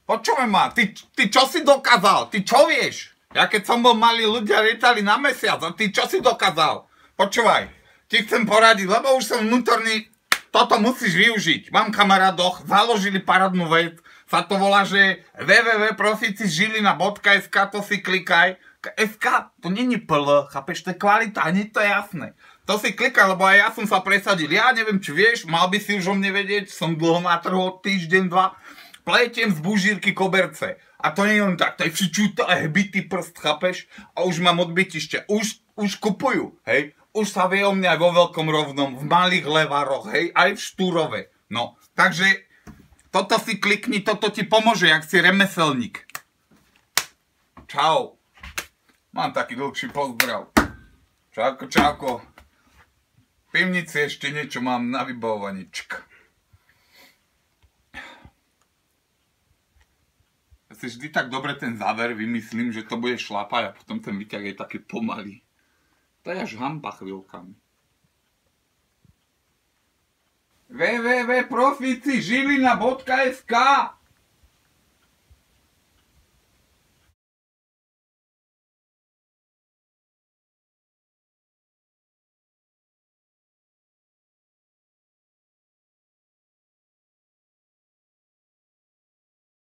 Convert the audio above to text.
Počúvaj ma, ty čo si dokázal? Ty čo vieš? Ja keď som bol malý, ľudia lietali na mesiac a ty čo si dokázal? Počúvaj, ti chcem poradiť, lebo už som vnútorný, toto musíš využiť. Mám kamarádoch, založili parádnu vec, sa to volá, že www.proficižilina.sk, to si klikaj. SK, to není PL, chápeš, to je kvalita, ani to je jasné. To si klikaj, lebo aj ja som sa presadil. Ja neviem, či vieš, mal by si už o mne vedieť, som dlho na trhu, týždeň, dva. Pletiem z bužírky koberce. A to nie je len tak, to je fičúta, bitý prst, chápeš? A už mám odbytište, už kupujú, hej? Už sa vie o mňa aj vo Veľkom Rovnom, v Malých Levároch, hej? Aj v Štúrove. No, takže toto si klikni, toto ti pomôže, jak si remeselník. Čau. Mám taký dlhší pozdrav. Čauko, čauko. V pivnici ešte niečo mám na vybavovaní. Ja si vždy tak dobre ten záver vymyslím, že to bude šlapať a potom ten výťah je taký pomalý. To je až hanba chvíľkami. www.proficižilina.sk